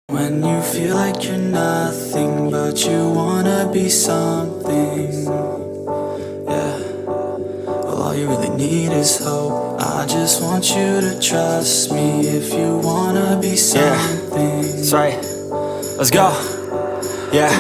When you feel like you're nothing, but you wanna be something, yeah. Well, all you really need is hope. I just want you to trust me if you wanna be something. That's right. Let's go. Yeah,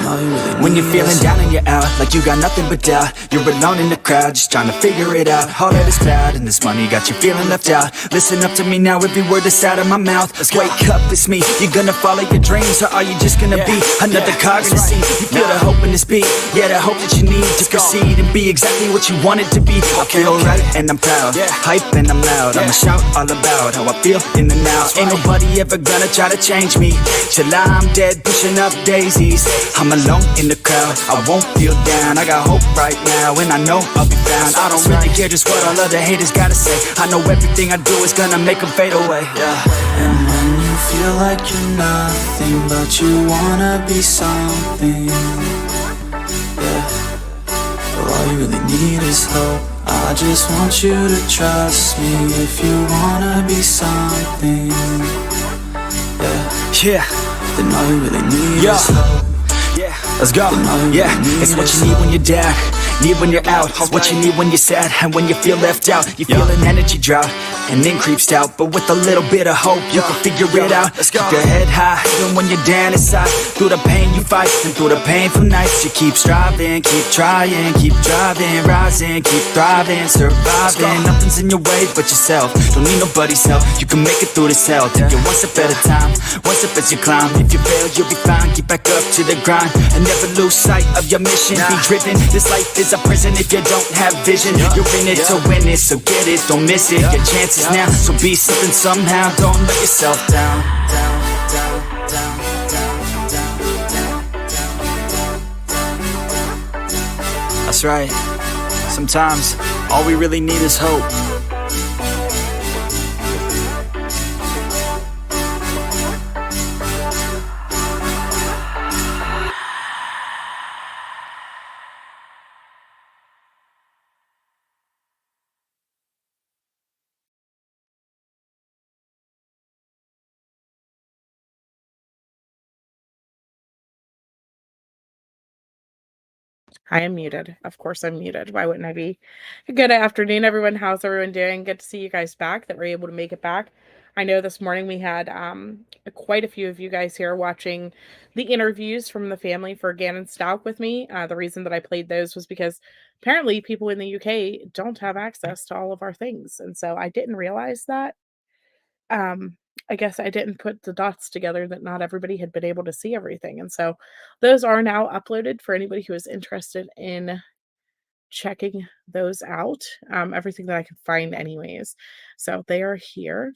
when you're feeling down and you're out, like you got nothing but doubt. You're alone in the crowd, just trying to figure it out. All of this cloud and this money got you feeling left out. Listen up to me now, every word that's out of my mouth. Wake up, it's me. You gonna follow your dreams, or are you just gonna be another cog in the sea? You feel the hope in this beat, yeah, the hope that you need to proceed and be exactly what you want it to be. I feel right and I'm proud, hype and I'm loud. I'ma shout all about how I feel in the now. Ain't nobody ever gonna try to change me till I'm dead, pushing up daisies. I'm alone in the crowd, I won't feel down. I got hope right now, and I know I'll be found. I don't really care just what all other haters gotta say. I know everything I do is gonna make them fade away, yeah. And when you feel like you're nothing, but you wanna be something, yeah. Well, all you really need is hope. I just want you to trust me if you wanna be something, yeah. Then all you really need is hope. Yeah, let's go. Yeah, it's what you need when you're down, need when you're out. It's what you need when you're sad and when you feel left out. You feel an energy drought and then creeps out, but with a little bit of hope you can figure it out. Keep your head high even when you're down inside. Through the pain you fight and through the painful nights you keep striving, keep trying, keep driving, rising, keep thriving, surviving. Nothing's in your way but yourself. Don't need nobody's help. You can make it through this hell. Take it one step at a time, one step as you climb. If you fail you'll be fine. Get back up to the grind and never lose sight of your mission. Be driven. This life is a prison if you don't have vision. You're in it to win it, so get it, don't miss it. Your chances now, so be something somehow. Don't let yourself down. That's right. Sometimes all we really need is hope. I am muted. Of course, I'm muted. Why wouldn't I be? Good afternoon, everyone. How's everyone doing? Good to see you guys back, that we're able to make it back. I know this morning we had quite a few of you guys here watching the interviews from the family for Gannon Stout with me. The reason that I played those was because apparently people in the UK don't have access to all of our things. And so I didn't realize that. Um, I guess I didn't put the dots together that not everybody had been able to see everything. And so those are now uploaded for anybody who is interested in checking those out. Everything that I could find, anyways. So they are here.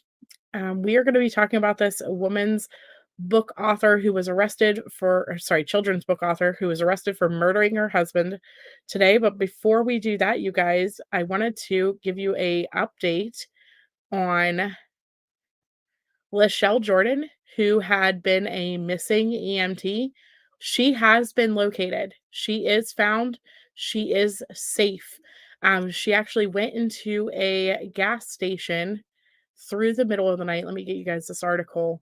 We are going to be talking about this woman's book author who was arrested for, or sorry, children's book author who was arrested for murdering her husband today. But before we do that, you guys, I wanted to give you a update on Lachelle Jordan, who had been a missing EMT. She has been located. She is found. She is safe. She actually went into a gas station through the middle of the night. Let me get you guys this article.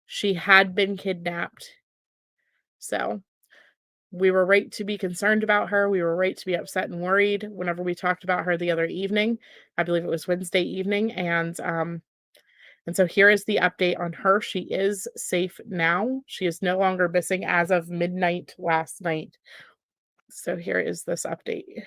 She had been kidnapped. So we were right to be concerned about her. We were right to be upset and worried whenever we talked about her the other evening. I believe it was Wednesday evening. And so here is the update on her. She is safe now. She is no longer missing as of midnight last night. So here is this update.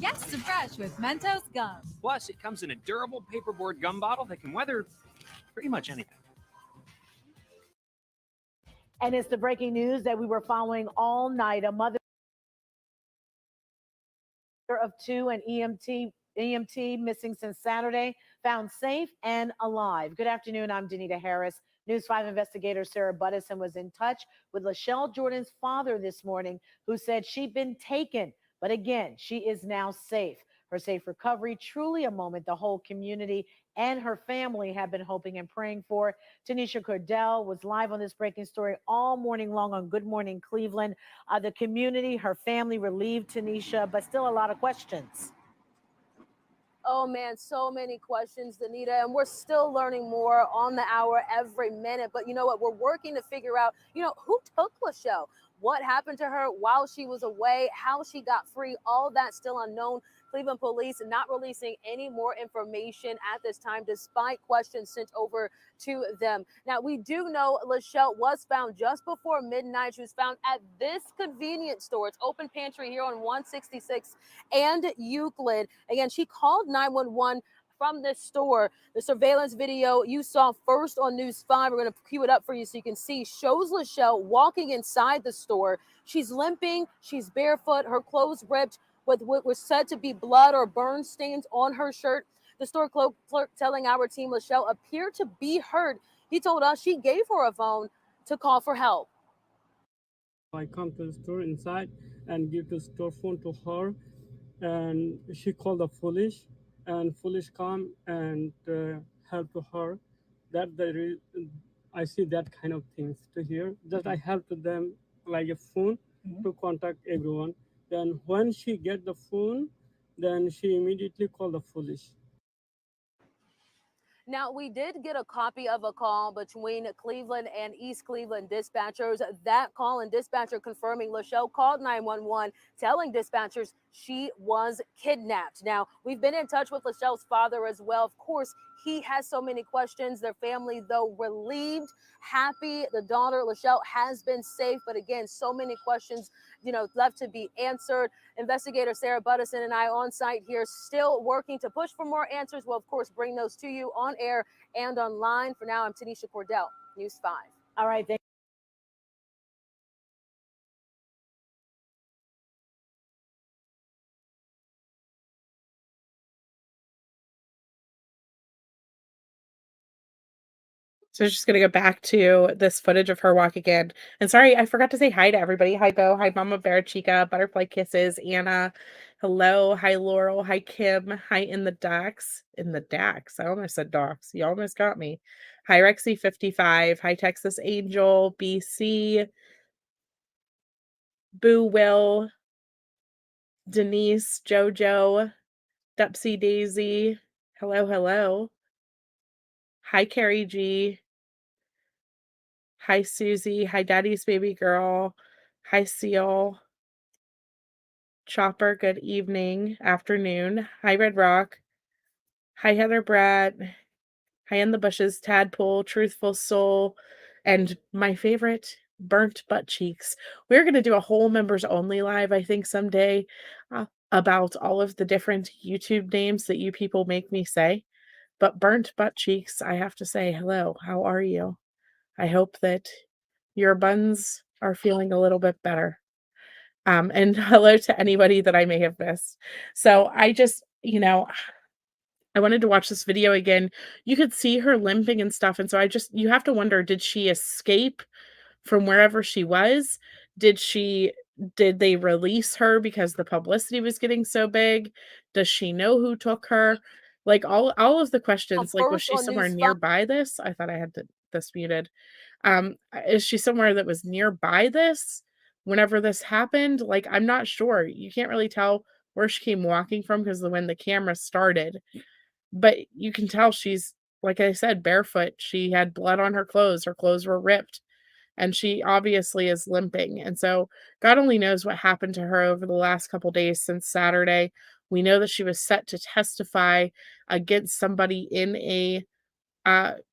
Yes to fresh with Mentos gum. Plus, it comes in a durable paperboard gum bottle that can weather pretty much anything. And it's the breaking news that we were following all night. A mother of two and EMT missing since Saturday, found safe and alive. Good afternoon. I'm Danita Harris. News 5 investigator Sarah Buttison was in touch with Lachelle Jordan's father this morning, who said she'd been taken, but again, she is now safe. her safe recovery. Truly a moment the whole community and her family have been hoping and praying for. Tanisha Cordell was live on this breaking story all morning long on Good Morning Cleveland. The community, her family relieved Tanisha, but still a lot of questions. Oh man, so many questions, Danita, and we're still learning more on the hour every minute. But you know what? We're working to figure out, who took Lachelle, what happened to her while she was away, how she got free, all that still unknown. Cleveland police not releasing any more information at this time, despite questions sent over to them. Now, we do know Lachelle was found just before midnight. She was found at this convenience store. It's open pantry here on 166 and Euclid. Again, she called 911 from this store. The surveillance video you saw first on News 5, we're going to cue it up for you so you can see, shows Lachelle walking inside the store. She's limping, she's barefoot, her clothes ripped with what was said to be blood or burn stains on her shirt. The store clerk telling our team Lachelle appeared to be hurt. He told us she gave her a phone to call for help. I come to the store inside and give the store phone to her, and she called the police, and police come and help to her. That I see that kind of things to hear. That I help to them like a phone to contact everyone. Then when she get the phone, then she immediately call the police. Now, we did get a copy of a call between Cleveland and East Cleveland dispatchers. That call and dispatcher confirming Lachelle called 911, telling dispatchers she was kidnapped. Now, we've been in touch with Lachelle's father as well. Of course, he has so many questions. Their family, though, relieved, happy. The daughter, Lachelle, has been safe. But again, so many questions, left to be answered. Investigator Sarah Buttison and I on site here, still working to push for more answers. We'll, of course, bring those to you on air and online. For now, I'm Tanisha Cordell, News 5. All right, thank So I'm just gonna go back to this footage of her walking in. And sorry, I forgot to say hi to everybody. Hi, Bo. Hi, Mama Bear Chica. Butterfly Kisses. Anna. Hello. Hi, Laurel. Hi, Kim. Hi, In the Dax. In the Dax. I almost said Docs. You almost got me. Hi, Rexy55. Hi, Texas Angel. BC. Boo Will. Denise. Jojo. Dupsy Daisy. Hello, hello. Hi, Carrie G. Hi, Susie. Hi, Daddy's baby girl. Hi, Seal. Chopper, good evening, afternoon. Hi, Red Rock. Hi, Heather Bratt. Hi, In the Bushes, Tadpole, Truthful Soul, and my favorite, Burnt Butt Cheeks. We're going to do a whole members only live, I think, someday about all of the different YouTube names that you people make me say. But Burnt Butt Cheeks, I have to say, hello, how are you? I hope that your buns are feeling a little bit better. And hello to anybody that I may have missed. So I just, I wanted to watch this video again. You could see her limping and stuff. And so you have to wonder, did she escape from wherever she was? Did they release her because the publicity was getting so big? Does she know who took her? Like all of the questions, like, was she somewhere nearby this? I thought I had this muted. Is she somewhere that was nearby this whenever this happened? Like, I'm not sure. You can't really tell where she came walking from because when the camera started, but you can tell she's, like I said, barefoot. She had blood on her clothes. Her clothes were ripped, and she obviously is limping. And so God only knows what happened to her over the last couple days since Saturday. We know that she was set to testify against somebody in a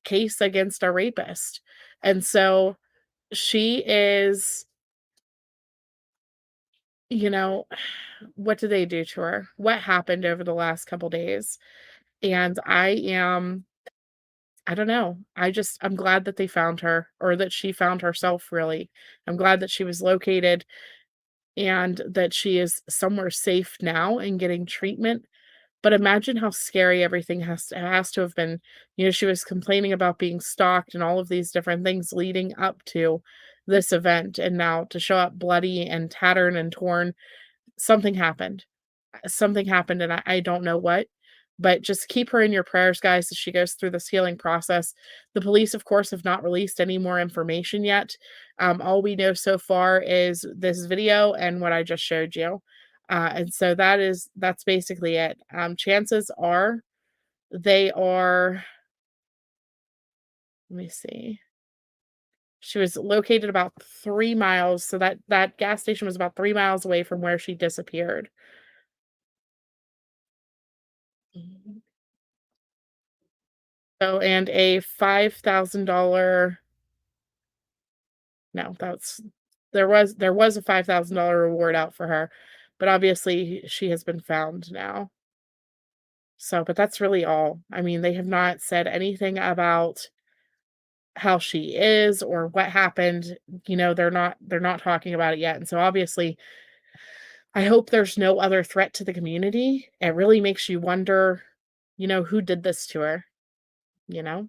case against a rapist. And so she is, what did they do to her? What happened over the last couple days? And I don't know. I'm glad that they found her, or that she found herself, really. I'm glad that she was located and that she is somewhere safe now and getting treatment. But imagine how scary everything has to have been. She was complaining about being stalked and all of these different things leading up to this event. And now to show up bloody and tattered and torn, something happened. something happened, and I don't know what, but just keep her in your prayers, guys, as she goes through this healing process. The police, of course, have not released any more information yet. All we know so far is this video and what I just showed you. And so that's basically it. Chances are they are, let me see. She was located about 3 miles, so that gas station was about 3 miles away from where she disappeared. Mhm. So, and a $5,000, no, there was a $5,000 reward out for her, but obviously she has been found now. So, but that's really all. I mean, they have not said anything about how she is or what happened. They're not talking about it yet. And so obviously I hope there's no other threat to the community. It really makes you wonder, who did this to her, you know?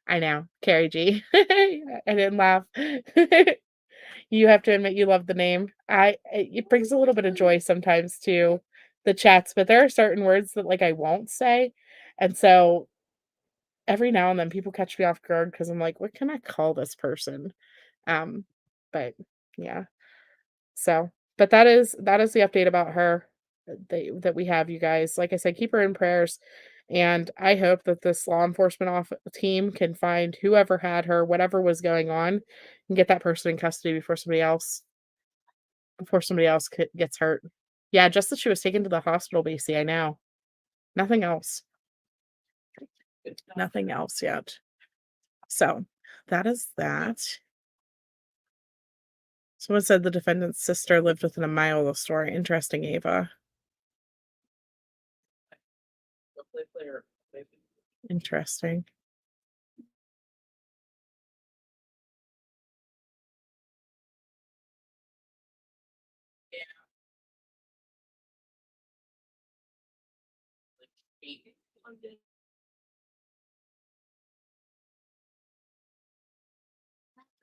I know, Carrie G. I didn't laugh. You have to admit you love the name. It brings a little bit of joy sometimes to the chats, but there are certain words that, like, I won't say, and so every now and then people catch me off guard because 'cause I'm like, "What can I call this person?" Um, but yeah. So, but that is the update about her that we have, you guys. Like I said, keep her in prayers, and I hope that this law enforcement team can find whoever had her, whatever was going on, and get that person in custody before somebody else gets hurt. Yeah, just that she was taken to the hospital, Basie. I know. Nothing else. Nothing else yet. So that is that. Someone said the defendant's sister lived within a mile of the store. Interesting, Ava. Interesting.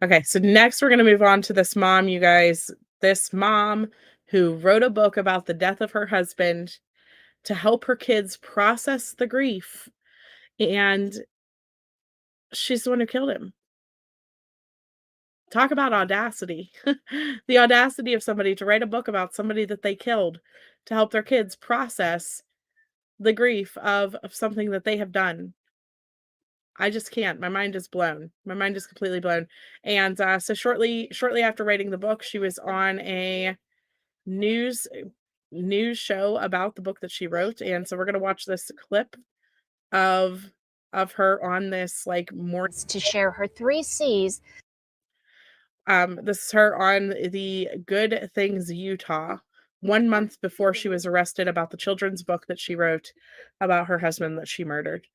Okay, so next we're gonna move on to this mom, you guys. This mom who wrote a book about the death of her husband to help her kids process the grief, and she's the one who killed him. Talk about audacity. The audacity of somebody to write a book about somebody that they killed to help their kids process the grief of something that they have done. I just can't. My mind is blown. My mind is completely blown. And so shortly after writing the book, she was on a news news show about the book that she wrote, and so we're gonna watch this clip of her on this like more to share her 3 C's. This is her on the Good Things Utah 1 month before she was arrested about the children's book that she wrote about her husband that she murdered.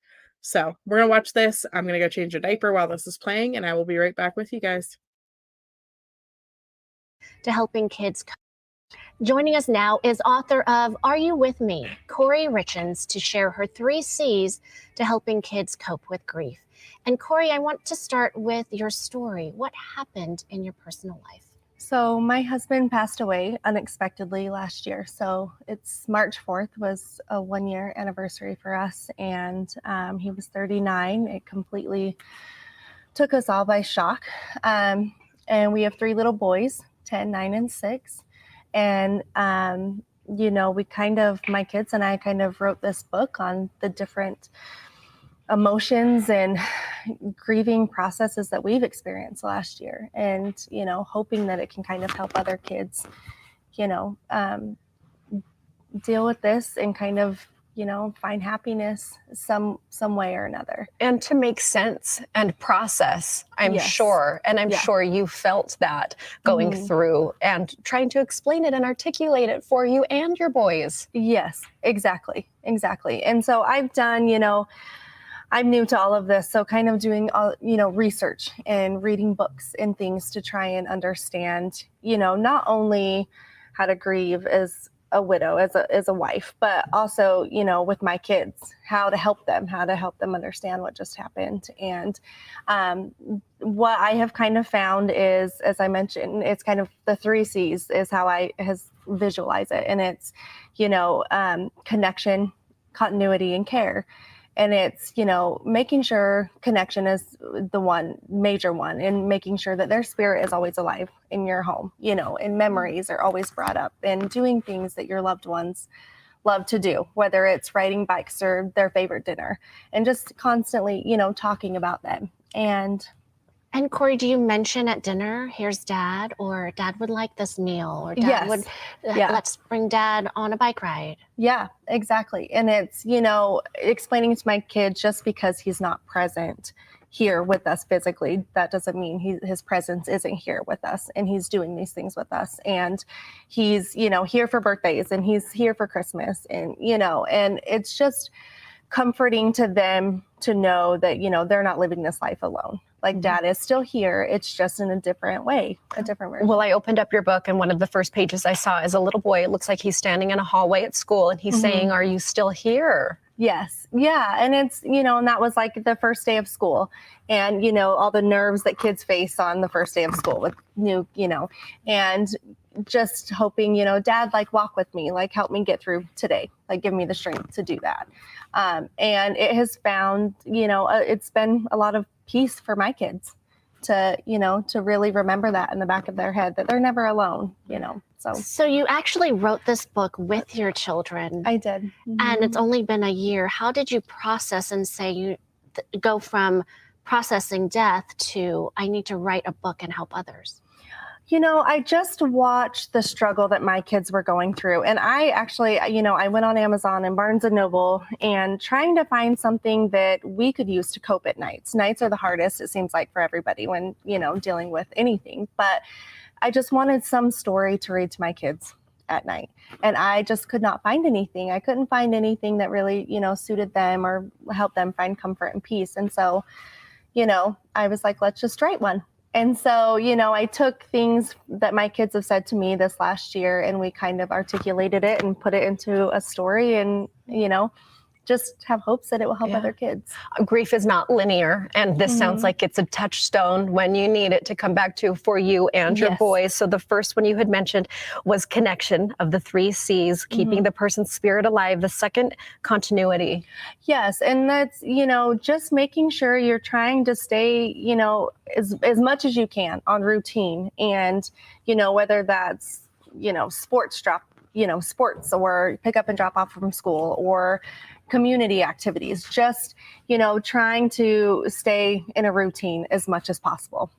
So we're gonna watch this. I'm gonna go change a diaper while this is playing, and I will be right back with you guys. To helping kids. Joining us now is author of Are You With Me? Kouri Richins to share her 3 C's to helping kids cope with grief. And Kouri, I want to start with your story. What happened in your personal life? So my husband passed away unexpectedly last year. So it's March 4th was a 1-year anniversary for us. And he was 39. It completely took us all by shock. And we have 3 little boys, 10, 9, and 6. And, my kids and I kind of wrote this book on the different emotions and grieving processes that we've experienced last year, and hoping that it can kind of help other kids deal with this and kind of find happiness some way or another, and to make sense and process, I'm Yes. sure. And I'm Yeah. sure you felt that going through and trying to explain it and articulate it for you and your boys. Yes, exactly. And so I've done, I'm new to all of this, so kind of doing all, research and reading books and things to try and understand, not only how to grieve as a widow, as a wife, but also, you know, with my kids, how to help them understand what just happened. And what I have kind of found is, as I mentioned, it's kind of the 3 C's is how I has visualize it. And it's, you know, connection, continuity, and care. And it's, you know, making sure connection is the major one, and making sure that their spirit is always alive in your home, you know, and memories are always brought up, and doing things that your loved ones love to do, whether it's riding bikes or their favorite dinner, and just constantly, you know, talking about them. And Kouri, do you mention at dinner, here's dad, or dad would like this meal, or dad would, let's bring dad on a bike ride? Yeah, exactly. And it's, you know, explaining to my kid, just because he's not present here with us physically, that doesn't mean his presence isn't here with us, and he's doing these things with us, and he's, you know, here for birthdays, and he's here for Christmas, and, you know, and it's just comforting to them to know that, you know, they're not living this life alone. Like, dad is still here. It's just in a different way, a different version. Well, I opened up your book, and one of the first pages I saw is a little boy. It looks like he's standing in a hallway at school, and he's saying, "Are you still here?" Yes. Yeah. And it's, you know, and that was like the first day of school, and, you know, all the nerves that kids face on the first day of school with new, you know, and just hoping, you know, dad, like, walk with me, like, help me get through today, like, give me the strength to do that. And it has found, you know, it's been a lot of peace for my kids to, you know, to really remember that in the back of their head, that they're never alone, you know. So you actually wrote this book with your children. I did. And it's only been a year. How did you process and say you go from processing death to, I need to write a book and help others? You know, I just watched the struggle that my kids were going through. And I actually, you know, I went on Amazon and Barnes and Noble and trying to find something that we could use to cope at nights. Nights are the hardest, it seems like, for everybody when, you know, dealing with anything. But I just wanted some story to read to my kids at night. And I just could not find anything. I couldn't find anything that really, you know, suited them or helped them find comfort and peace. And so, you know, I was like, let's just write one. And so, you know, I took things that my kids have said to me this last year, and we kind of articulated it and put it into a story, and, you know, just have hopes that it will help other kids. Grief is not linear, and this sounds like it's a touchstone when you need it to come back to for you and your boys. So the first one you had mentioned was connection, of the 3 C's, keeping the person's spirit alive. The second, continuity. Yes, and that's, you know, just making sure you're trying to stay, you know, as much as you can on routine, and, you know, whether that's, you know, sports or pick up and drop off from school, or community activities, just, you know, trying to stay in a routine as much as possible.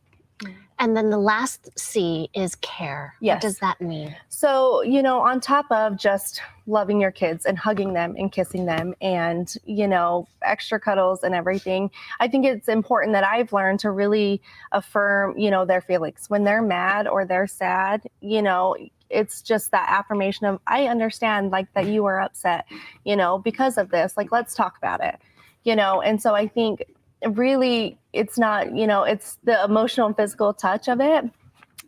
And then the last C is care. Yes. What does that mean? So, you know, on top of just loving your kids and hugging them and kissing them and, you know, extra cuddles and everything, I think it's important that I've learned to really affirm, you know, their feelings. When they're mad or they're sad, you know, it's just that affirmation of, I understand, like, that you are upset, you know, because of this, like, let's talk about it, you know. And so I think really it's not, you know, it's the emotional and physical touch of it,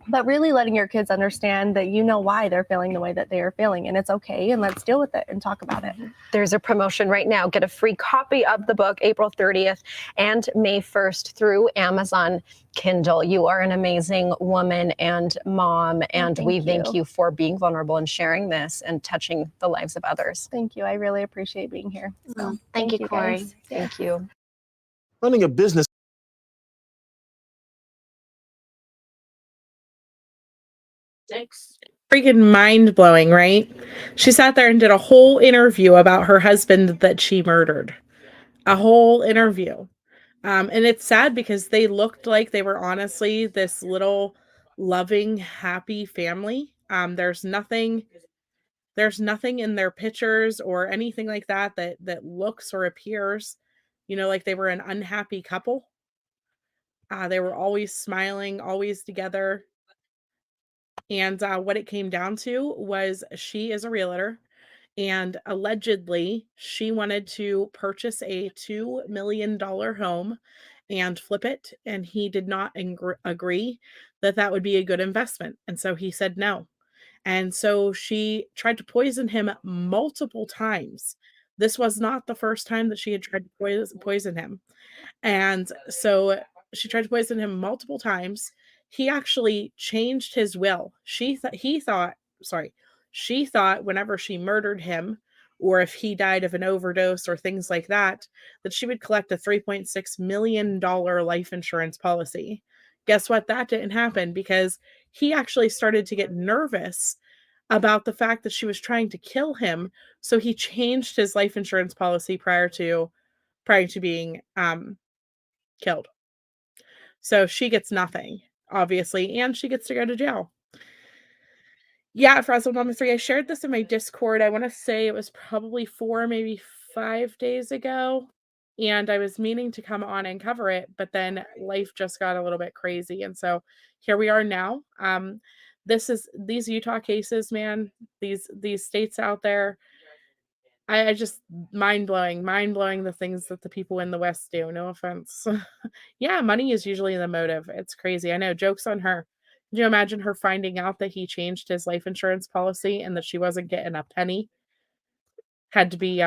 but really letting your kids understand that, you know, why they're feeling the way that they are feeling, and it's okay, and let's deal with it and talk about it. There's a promotion right now. Get a free copy of the book April 30th and May 1st through Amazon Kindle. You are an amazing woman and mom, and thank you for being vulnerable and sharing this and touching the lives of others. Thank you. I really appreciate being here. So, thank you, Kouri. guys. Thank you. Running a business. Freaking mind-blowing, right? She sat there and did a whole interview about her husband that she murdered. A whole interview. And it's sad because they looked like they were honestly this little loving, happy family. There's nothing in their pictures or anything like that that looks or appears, you know, like they were an unhappy couple. They were always smiling, always together. And what it came down to was, she is a realtor, and allegedly she wanted to purchase a $2 million home and flip it, and he did not agree that that would be a good investment. And so he said no. And so she tried to poison him multiple times. This was not the first time that she had tried to poison him. And so she tried to poison him multiple times. He actually changed his will. She thought whenever she murdered him, or if he died of an overdose or things like that, that she would collect a $3.6 million life insurance policy. Guess what? That didn't happen because he actually started to get nervous about the fact that she was trying to kill him. So he changed his life insurance policy prior to being killed. So she gets nothing, obviously, and she gets to go to jail. Yeah, Frazzle Mama 3, I shared this in my Discord. I want to say it was probably 4, maybe 5 days ago. And I was meaning to come on and cover it, but then life just got a little bit crazy. And so here we are now. These Utah cases, man, these states out there. I just mind blowing the things that the people in the West do. No offense. Yeah, money is usually the motive. It's crazy. I know. Joke's on her. Could you imagine her finding out that he changed his life insurance policy and that she wasn't getting a penny? Had to be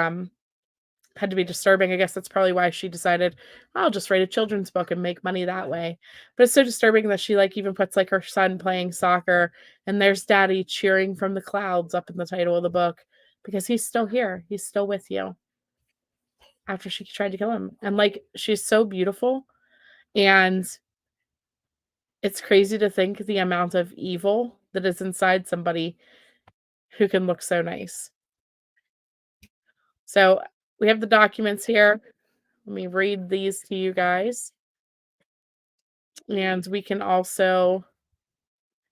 disturbing. I guess that's probably why she decided, I'll just write a children's book and make money that way. But it's so disturbing that she even puts her son playing soccer and there's daddy cheering from the clouds up in the title of the book because he's still here. He's still with you after she tried to kill him. And she's so beautiful. And it's crazy to think the amount of evil that is inside somebody who can look so nice. So we have the documents here. Let me read these to you guys. And we can also...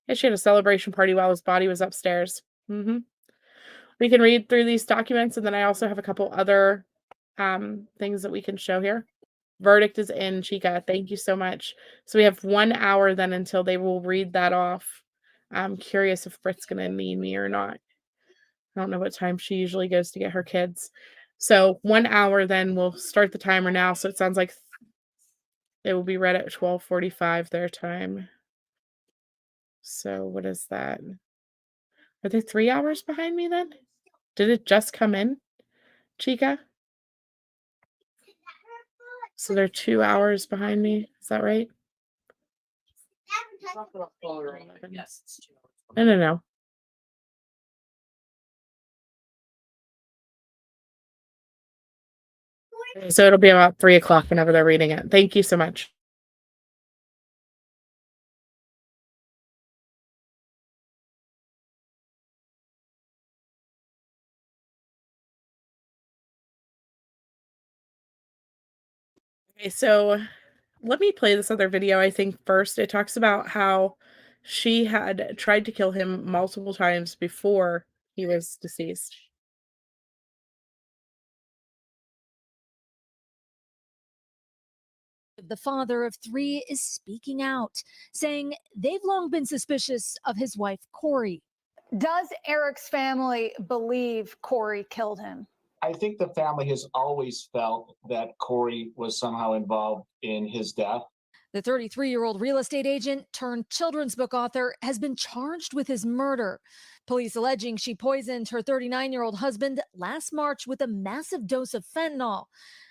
Yeah, she had a celebration party while his body was upstairs. We can read through these documents, and then I also have a couple other things that we can show here. Verdict is in, Chica. Thank you so much. So we have 1 hour then until they will read that off. I'm curious if Britt's going to need me or not. I don't know what time she usually goes to get her kids. So 1 hour, then we'll start the timer now. So it sounds like it will be read at 12:45 their time. So what is that? Are they 3 hours behind me then? Did it just come in, Chica? So they're 2 hours behind me. Is that right? No. So it'll be about 3 o'clock whenever they're reading it. Thank you so much. Okay, so let me play this other video. I think first it talks about how she had tried to kill him multiple times before he was deceased. The father of 3 is speaking out, saying they've long been suspicious of his wife, Kouri. Does Eric's family believe Kouri killed him? I think the family has always felt that Kouri was somehow involved in his death. The 33-year-old real estate agent turned children's book author has been charged with his murder. Police alleging she poisoned her 39-year-old husband last March with a massive dose of fentanyl.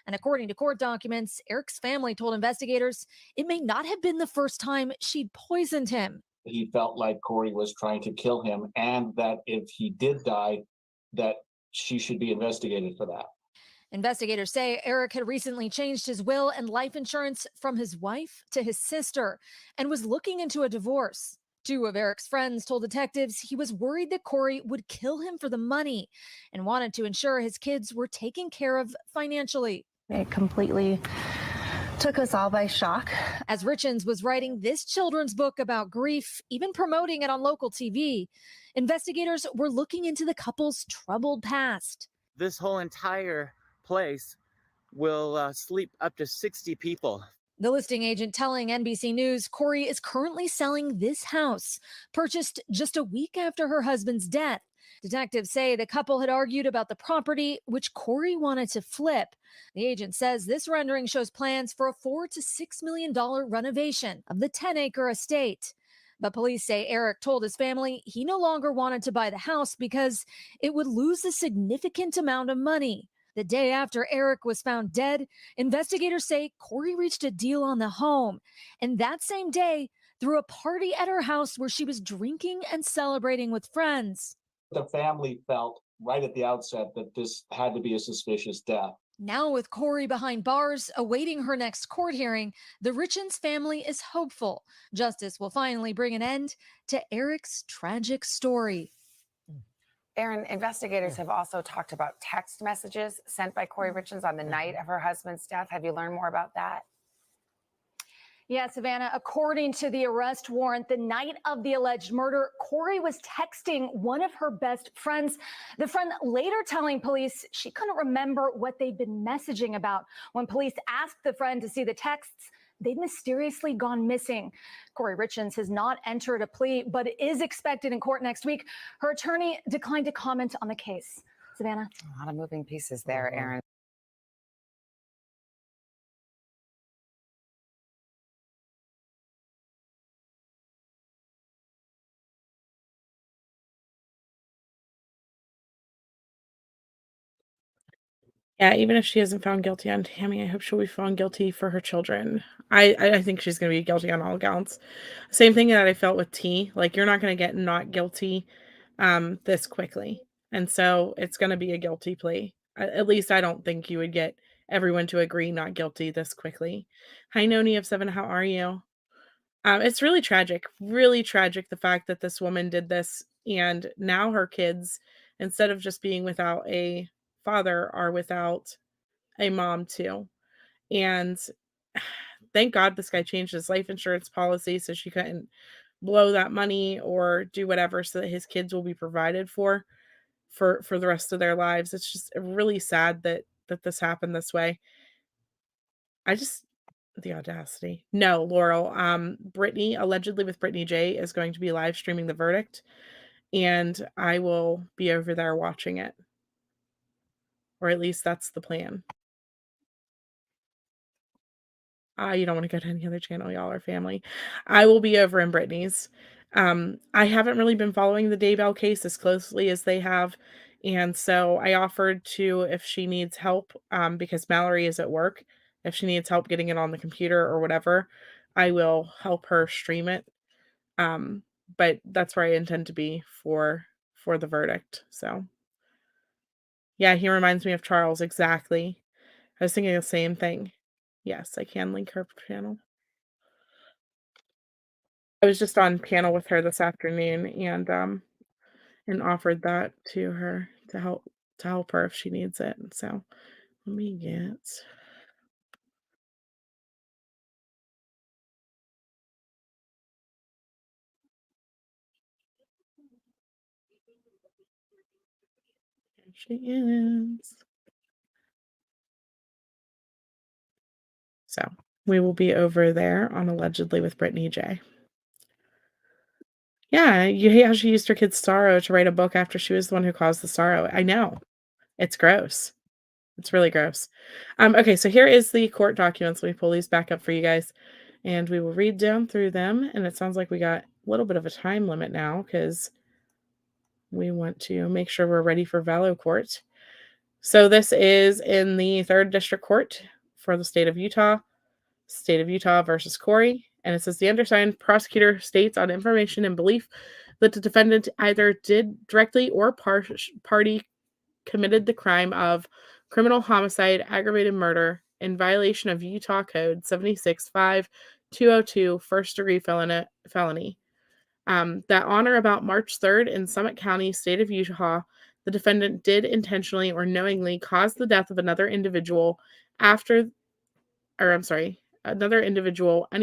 And according to court documents, Eric's family told investigators it may not have been the first time she'd poisoned him. He felt like Kouri was trying to kill him, and that if he did die, that she should be investigated for that. Investigators say Eric had recently changed his will and life insurance from his wife to his sister and was looking into a divorce. 2 of Eric's friends told detectives he was worried that Kouri would kill him for the money and wanted to ensure his kids were taken care of financially. It completely took us all by shock. As Richins was writing this children's book about grief, even promoting it on local TV, investigators were looking into the couple's troubled past. This whole entire place will sleep up to 60 people. The listing agent telling NBC News Kouri is currently selling this house, purchased just a week after her husband's death. Detectives say the couple had argued about the property, which Kouri wanted to flip. The agent says this rendering shows plans for a $4 to $6 million renovation of the 10-acre estate. But police say Eric told his family he no longer wanted to buy the house because it would lose a significant amount of money. The day after Eric was found dead, investigators say Kouri reached a deal on the home. And that same day, threw a party at her house where she was drinking and celebrating with friends. The family felt right at the outset that this had to be a suspicious death. Now, with Kouri behind bars, awaiting her next court hearing, the Richins family is hopeful justice will finally bring an end to Eric's tragic story. Aaron, investigators have also talked about text messages sent by Kouri Richins on the night of her husband's death. Have you learned more about that? Yeah, Savannah, according to the arrest warrant, the night of the alleged murder, Kouri was texting one of her best friends. The friend later telling police she couldn't remember what they'd been messaging about. When police asked the friend to see the texts, they'd mysteriously gone missing. Kouri Richins has not entered a plea, but is expected in court next week. Her attorney declined to comment on the case. Savannah? A lot of moving pieces there, Aaron. Yeah, even if she isn't found guilty on Tammy, I hope she'll be found guilty for her children. I think she's gonna be guilty on all counts. Same thing that I felt with T. Like, you're not gonna get not guilty this quickly. And so it's gonna be a guilty plea. At least I don't think you would get everyone to agree not guilty this quickly. Hi, Noni of 7, how are you? It's really tragic the fact that this woman did this, and now her kids, instead of just being without a father, are without a mom too. And thank God this guy changed his life insurance policy so she couldn't blow that money or do whatever so that his kids will be provided for the rest of their lives. It's just really sad that this happened this way. I just the audacity. No, Laurel. Brittany, allegedly with Brittany J, is going to be live streaming the verdict, and I will be over there watching it. Or at least that's the plan. You don't want to go to any other channel, y'all are family. I will be over in Brittany's. I haven't really been following the Daybell case as closely as they have, and so I offered to, if she needs help, because Mallory is at work, if she needs help getting it on the computer or whatever, I will help her stream it. But that's where I intend to be for the verdict. So yeah, he reminds me of Charles, exactly. I was thinking the same thing. Yes, I can link her channel. I was just on panel with her this afternoon and offered that to her to help her if she needs it. So let me get Here she is. So we will be over there on Allegedly with Brittany J. Yeah, you hate how she used her kid's sorrow to write a book after she was the one who caused the sorrow. I know. It's gross. It's really gross. Okay, so here is the court documents. Let me pull these back up for you guys, and we will read down through them. And it sounds like we got a little bit of a time limit now because we want to make sure we're ready for Valo Court. So this is in the 3rd District Court for the state of Utah versus Kouri. And it says the undersigned prosecutor states on information and belief that the defendant either did directly or party committed the crime of criminal homicide, aggravated murder in violation of Utah Code 76-5202, first-degree felony. That on or about March 3rd in Summit County, state of Utah, the defendant did intentionally or knowingly cause the death of another individual any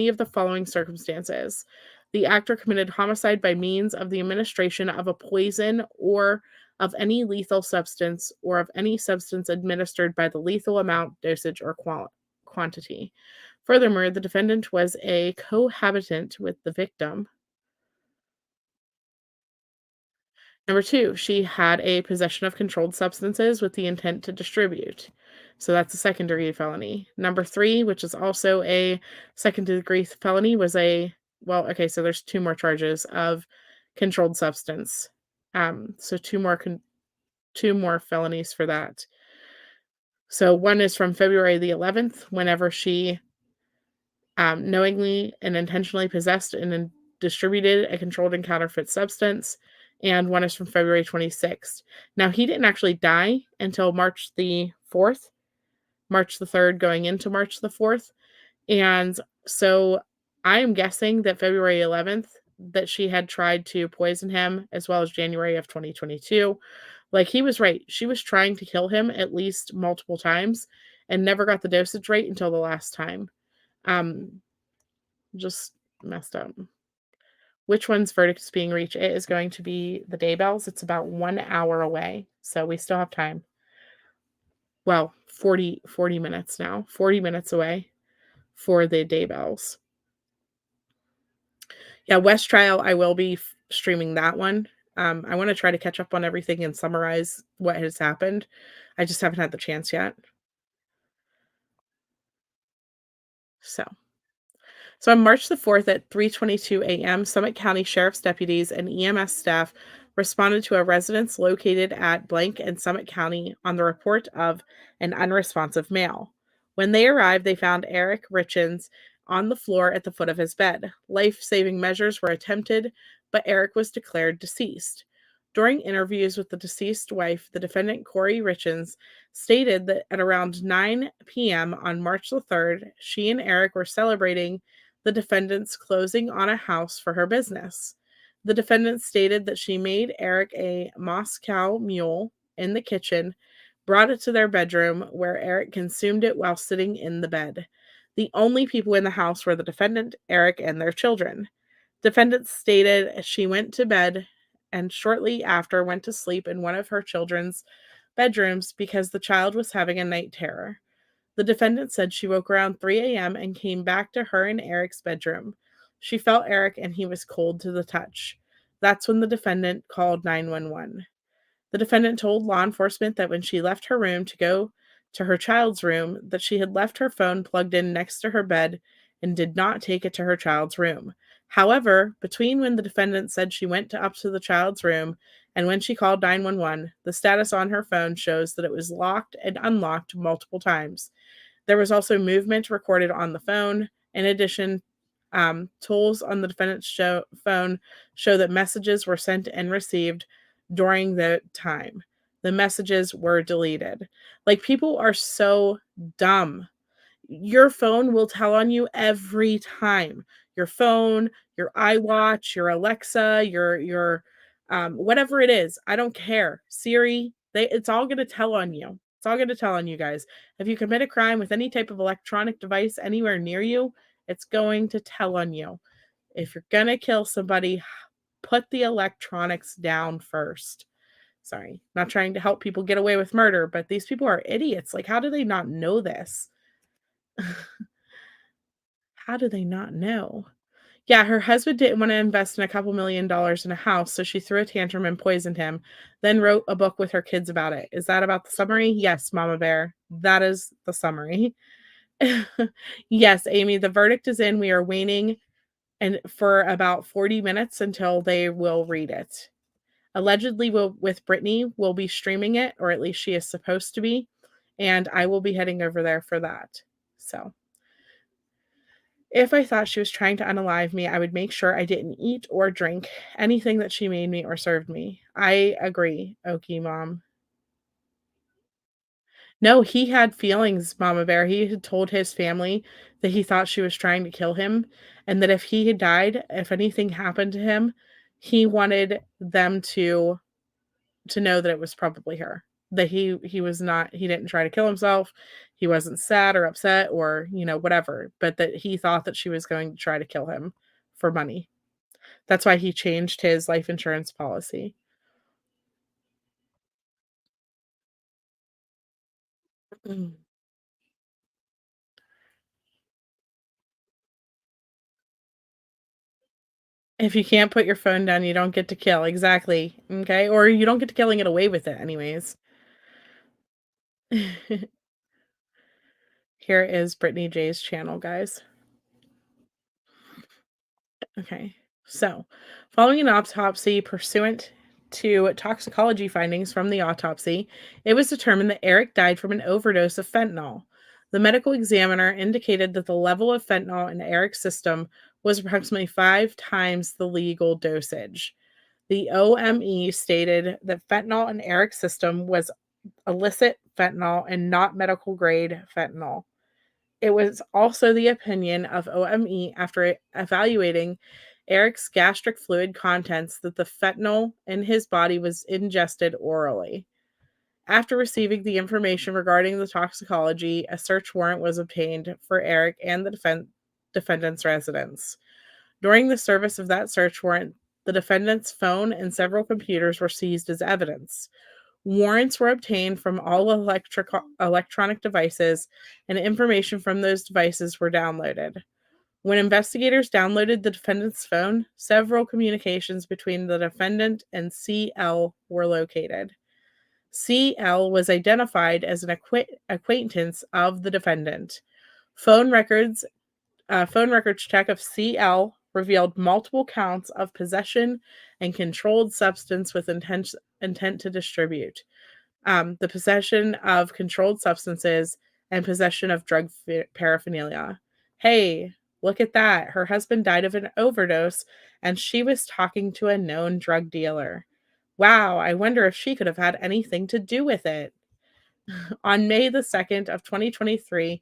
of the following circumstances. The actor committed homicide by means of the administration of a poison or of any lethal substance or of any substance administered by the lethal amount, dosage, or quantity. Furthermore, the defendant was a cohabitant with the victim. Number 2, she had a possession of controlled substances with the intent to distribute. So that's a second-degree felony. Number 3, which is also a second-degree felony, was a well, okay, so there's 2 more charges of controlled substance. So 2 more felonies for that. So one is from February the 11th, whenever she knowingly and intentionally possessed and distributed a controlled and counterfeit substance, and one is from February 26th. Now, he didn't actually die until March the 4th, March the 3rd, going into March the 4th. And so I am guessing that February 11th, that she had tried to poison him, as well as January of 2022. Like, he was right. She was trying to kill him at least multiple times and never got the dosage right until the last time. Just messed up. Which one's verdict is being reached? It is going to be the Daybells. It's about 1 hour away, so we still have time. Well, 40 minutes now. 40 minutes away for the Daybells. Yeah, West Trial, I will be streaming that one. I want to try to catch up on everything and summarize what has happened. I just haven't had the chance yet. So on March the 4th at 3:22 a.m., Summit County Sheriff's deputies and EMS staff responded to a residence located at blank in Summit County on the report of an unresponsive male. When they arrived, they found Eric Richins on the floor at the foot of his bed. Life-saving measures were attempted, but Eric was declared deceased. During interviews with the deceased wife, the defendant, Kouri Richins, stated that at around 9 p.m. on March the 3rd, she and Eric were celebrating the defendant's closing on a house for her business. The defendant stated that she made Eric a Moscow mule in the kitchen, brought it to their bedroom, where Eric consumed it while sitting in the bed. The only people in the house were the defendant, Eric, and their children. Defendant stated she went to bed and shortly after went to sleep in one of her children's bedrooms because the child was having a night terror. The defendant said she woke around 3 a.m. and came back to her and Eric's bedroom. She felt Eric and he was cold to the touch. That's when the defendant called 911. The defendant told law enforcement that when she left her room to go to her child's room, that she had left her phone plugged in next to her bed and did not take it to her child's room. However, between when the defendant said she went up to the child's room and when she called 911, the status on her phone shows that it was locked and unlocked multiple times. There was also movement recorded on the phone. In addition, tools on the defendant's phone show that messages were sent and received during the time. The messages were deleted. Like, people are so dumb. Your phone will tell on you every time. Your phone, your iWatch, your Alexa, your whatever it is. I don't care. Siri, it's all going to tell on you. It's all going to tell on you guys. If you commit a crime with any type of electronic device anywhere near you, it's going to tell on you. If you're going to kill somebody, put the electronics down first. Sorry, not trying to help people get away with murder, but these people are idiots. Like, how do they not know this? How do they not know? Yeah, her husband didn't want to invest in a couple $1,000,000 in a house, so she threw a tantrum and poisoned him, then wrote a book with her kids about it. Is that about the summary? Yes, Mama Bear. That is the summary. Yes, Amy, the verdict is in. We are waiting and for about 40 minutes until they will read it. Allegedly, with Brittany, we'll be streaming it, or at least she is supposed to be, and I will be heading over there for that. So, if I thought she was trying to unalive me, I would make sure I didn't eat or drink anything that she made me or served me. I agree, Okie Mom. No, he had feelings, Mama Bear. He had told his family that he thought she was trying to kill him, and that if he had died, if anything happened to him, he wanted them to know that it was probably her. That he was not, he didn't try to kill himself. He wasn't sad or upset or, whatever, but that he thought that she was going to try to kill him for money. That's why he changed his life insurance policy. If you can't put your phone down, you don't get to kill. Exactly. Okay? Or you don't get to killing it away with it anyways. Here is Brittany J's channel, guys. Okay. So, following an autopsy pursuant to toxicology findings from the autopsy, it was determined that Eric died from an overdose of fentanyl. The medical examiner indicated that the level of fentanyl in Eric's system was approximately 5 times the legal dosage. The OME stated that fentanyl in Eric's system was illicit fentanyl and not medical grade fentanyl. It was also the opinion of OME after evaluating Eric's gastric fluid contents that the fentanyl in his body was ingested orally. After receiving the information regarding the toxicology, a search warrant was obtained for Eric and the defendant's residence. During the service of that search warrant, the defendant's phone and several computers were seized as evidence. Warrants were obtained from all electronic devices, and information from those devices were downloaded. When investigators downloaded the defendant's phone, several communications between the defendant and CL were located. CL was identified as an acquaintance of the defendant. Phone records check of CL revealed multiple counts of possession and controlled substance with intent to distribute. The possession of controlled substances and possession of drug paraphernalia. Hey, look at that. Her husband died of an overdose, and she was talking to a known drug dealer. Wow, I wonder if she could have had anything to do with it. On May the 2nd of 2023,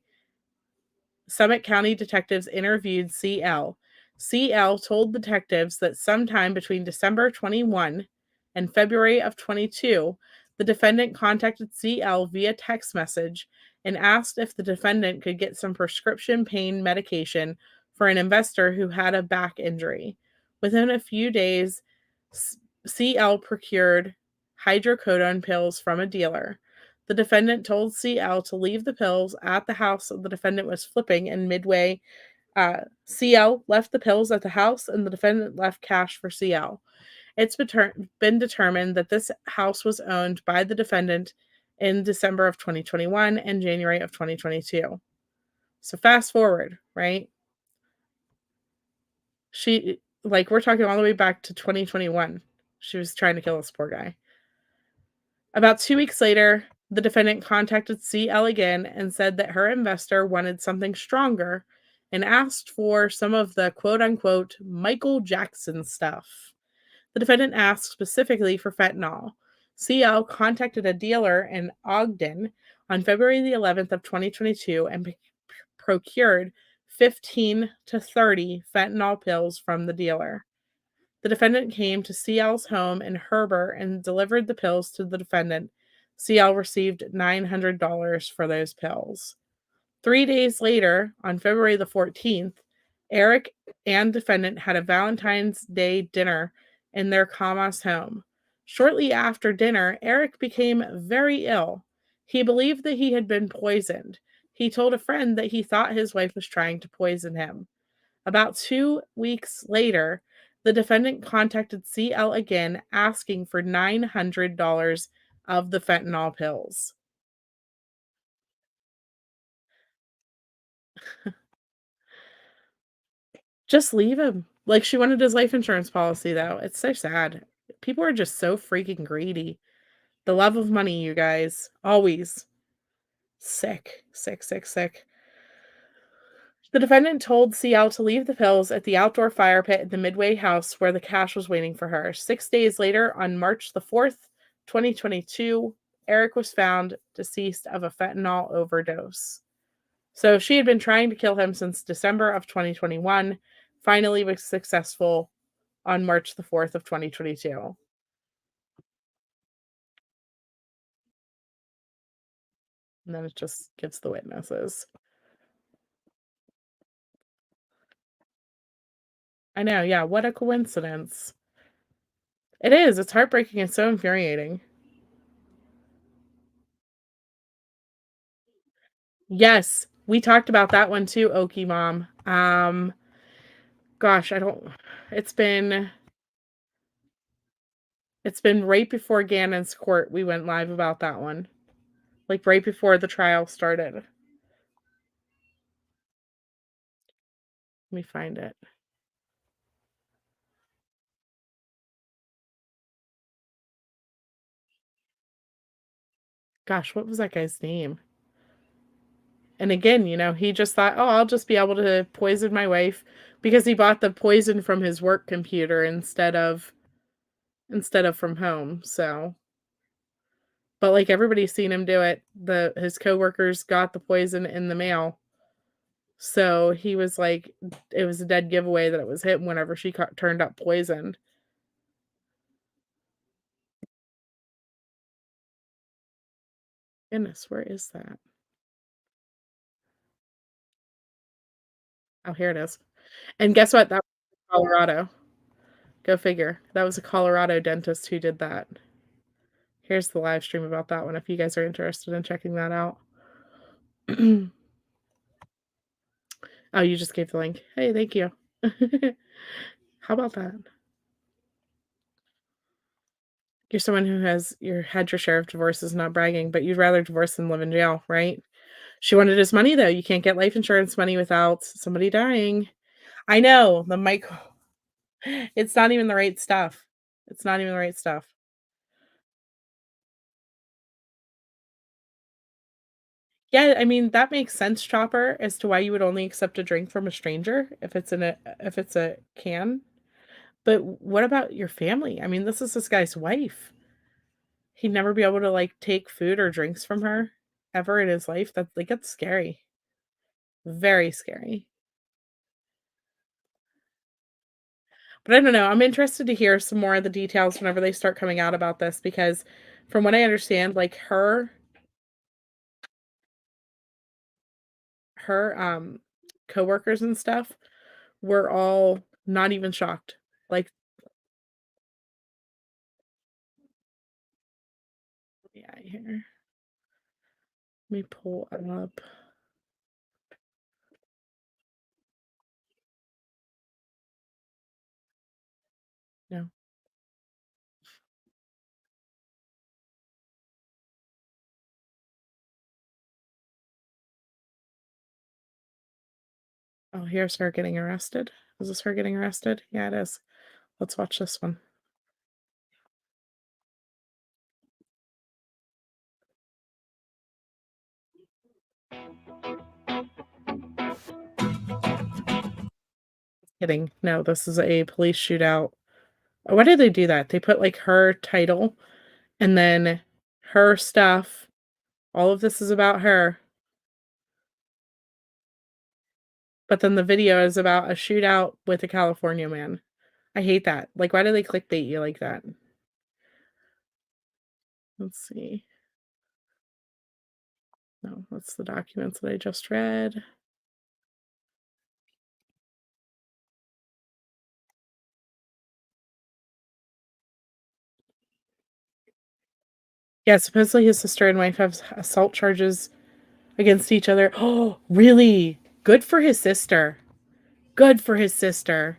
Summit County detectives interviewed CL. CL told detectives that sometime between December 21 and February of 22, the defendant contacted CL via text message and asked if the defendant could get some prescription pain medication for an investor who had a back injury. Within a few days, CL procured hydrocodone pills from a dealer. The defendant told CL to leave the pills at the house the defendant was flipping, and midway, CL left the pills at the house, and the defendant left cash for CL. It's been determined that this house was owned by the defendant in December of 2021 and January of 2022. So fast forward, right? We're talking all the way back to 2021. She was trying to kill this poor guy. About 2 weeks later, the defendant contacted CL again and said that her investor wanted something stronger and asked for some of the quote-unquote Michael Jackson stuff. The defendant asked specifically for fentanyl. CL contacted a dealer in Ogden on February the 11th of 2022 and procured 15 to 30 fentanyl pills from the dealer. The defendant came to CL's home in Herbert and delivered the pills to the defendant. CL received $900 for those pills. 3 days later, on February the 14th, Eric and defendant had a Valentine's Day dinner in their Camas home. Shortly after dinner, Eric became very ill. He believed that he had been poisoned. He told a friend that he thought his wife was trying to poison him. About 2 weeks later, the defendant contacted CL again, asking for $900 of the fentanyl pills. Just leave him. Like, she wanted his life insurance policy, though. It's so sad. People are just so freaking greedy. The love of money, you guys. Always. Sick, sick, sick, sick. The defendant told CL to leave the pills at the outdoor fire pit at the Midway house where the cash was waiting for her. 6 days later, on March the 4th, 2022, Eric was found deceased of a fentanyl overdose. So she had been trying to kill him since December of 2021, finally was successful on March the 4th of 2022. And then it just gives the witnesses. I know, yeah, what a coincidence. It is, it's heartbreaking and so infuriating. Yes, we talked about that one too, Okie Mom. Gosh, it's been right before Gannon's court we went live about that one. Like right before the trial started. Let me find it. Gosh, what was that guy's name? And again, he just thought, oh, I'll just be able to poison my wife because he bought the poison from his work computer instead of from home. So, but like everybody's seen him do it. His coworkers got the poison in the mail. So he was like, it was a dead giveaway that it was him whenever she turned up poisoned. Goodness, where is that? Oh, here it is. And guess what? That was Colorado. Go figure. That was a Colorado dentist who did that. Here's the live stream about that one if you guys are interested in checking that out. Oh, you just gave the link. Hey, thank you. How about that? You're someone who had your share of divorces, not bragging, but you'd rather divorce than live in jail, right? She wanted his money, though. You can't get life insurance money without somebody dying. I know, the mic. It's not even the right stuff. It's not even the right stuff. Yeah, I mean, that makes sense, Chopper, as to why you would only accept a drink from a stranger if it's a can. But what about your family? I mean, this is this guy's wife. He'd never be able to, like, take food or drinks from her ever in his life. That's scary. Very scary. But I don't know. I'm interested to hear some more of the details whenever they start coming out about this because from what I understand, like, her coworkers and stuff were all not even shocked. Like, yeah, here. Let me pull up. No. Oh, here's her getting arrested. Is this her getting arrested? Yeah, it is. Let's watch this one. Kidding. No, this is a police shootout. Why did they do that? They put like her title and then her stuff. All of this is about her. But then the video is about a shootout with a California man. I hate that. Like, why do they clickbait you like that? Let's see. No, that's the documents that I just read. Yeah, supposedly his sister and wife have assault charges against each other. Oh, really? Good for his sister. Good for his sister.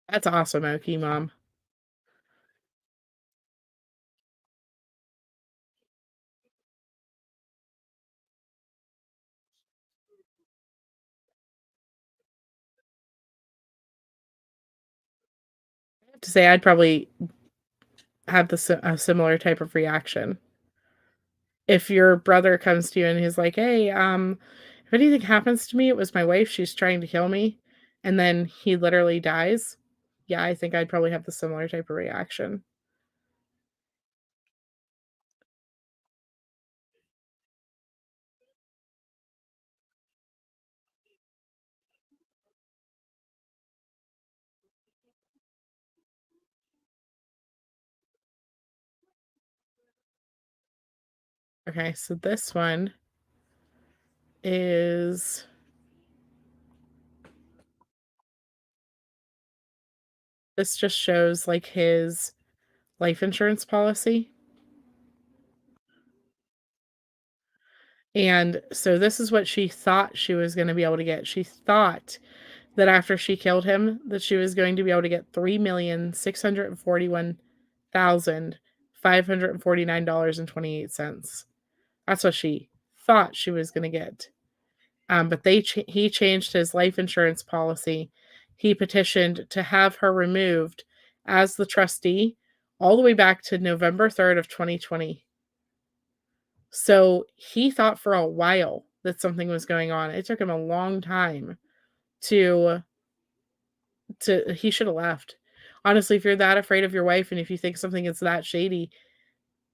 That's awesome, Oki Mom. I have to say, I'd probably have a similar type of reaction. If your brother comes to you and he's like, hey, if anything happens to me, it was my wife, she's trying to kill me, and then he literally dies. Yeah, I think I'd probably have the similar type of reaction. Okay, so this one is this just shows like his life insurance policy. And so this is what she thought she was going to be able to get. She thought that after she killed him that she was going to be able to get $3,641,549.28. That's what she thought she was going to get. But he changed his life insurance policy. He petitioned to have her removed as the trustee all the way back to November 3rd of 2020. So he thought for a while that something was going on. It took him a long time to he should have left. Honestly, if you're that afraid of your wife and if you think something is that shady,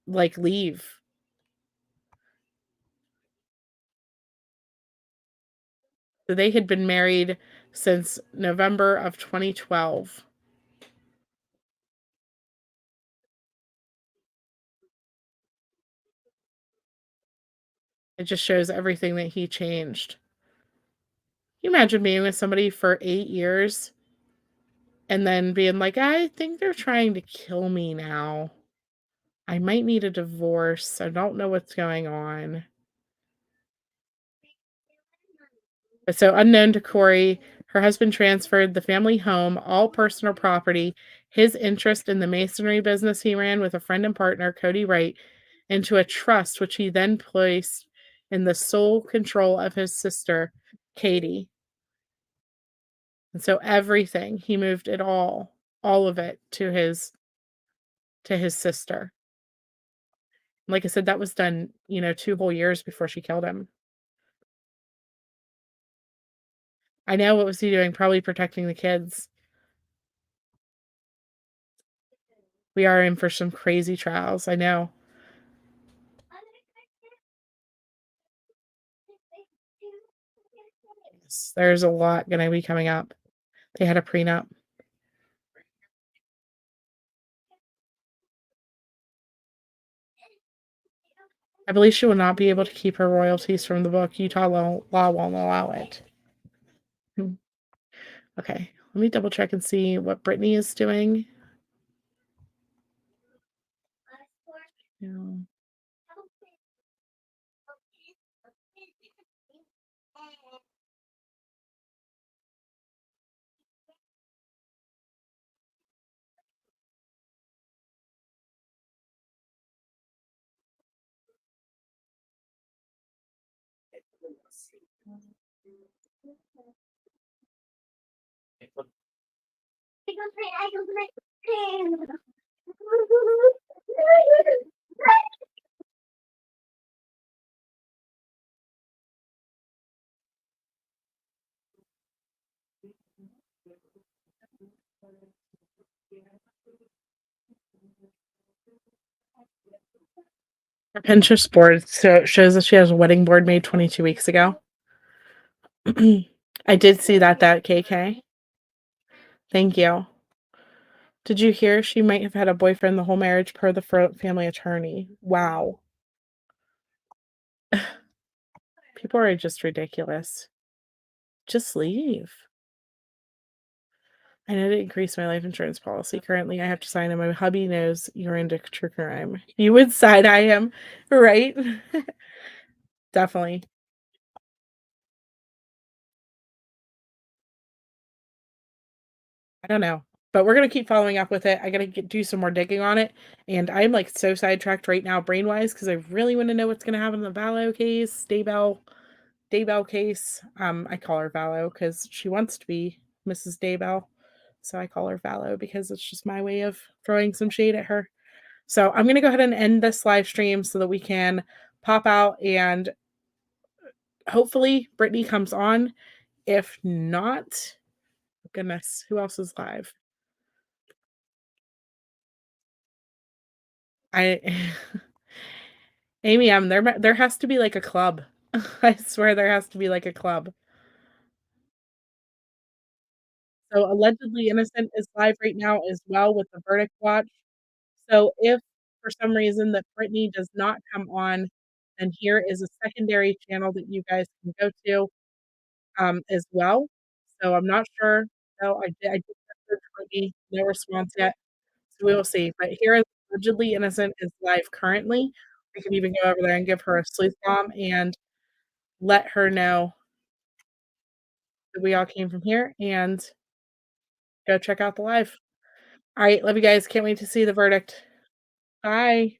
like, leave. So they had been married since November of 2012. It just shows everything that he changed. Can you imagine being with somebody for 8 years and then being like, "I think they're trying to kill me now. I might need a divorce. I don't know what's going on." But so unknown to Kouri, her husband transferred the family home, all personal property, his interest in the masonry business he ran with a friend and partner, Kouri Wright, into a trust, which he then placed in the sole control of his sister, Katie. And so everything, he moved it all of it to his sister. Like I said, that was done, 2 whole years before she killed him. I know, what was he doing? Probably protecting the kids. We are in for some crazy trials, I know. There's a lot gonna be coming up. They had a prenup. I believe she will not be able to keep her royalties from the book. Utah law won't allow it. Hmm. Okay, let me double check and see what Brittany is doing. Yeah. Her Pinterest board shows that she has a wedding board made 22 weeks ago. I did see that KK. Thank you. Did you hear she might have had a boyfriend the whole marriage per the family attorney? Wow. People are just ridiculous. Just leave. I know to increase my life insurance policy. Currently, I have to sign, and my hubby knows you're into true crime. You would side-eye him, right? Definitely. I don't know, but we're gonna keep following up with it. I gotta do some more digging on it, and I'm, like, so sidetracked right now brain-wise because I really wanna know what's gonna happen in the Vallow case, Daybell case. I call her Vallow because she wants to be Mrs. Daybell, so I call her Vallow because it's just my way of throwing some shade at her. So I'm gonna go ahead and end this live stream so that we can pop out and hopefully Brittany comes on. If not, goodness, who else is live? I Amy M, there has to be like a club. I swear there has to be like a club. So allegedly innocent is live right now as well with the verdict watch. So if for some reason that Brittany does not come on, then here is a secondary channel that you guys can go to as well. So I'm not sure. No, I did message Brittany, no response yet. So we will see. But here is allegedly innocent is live currently. We can even go over there and give her a sleuth bomb and let her know that we all came from here and go check out the live. All right, love you guys. Can't wait to see the verdict. Bye.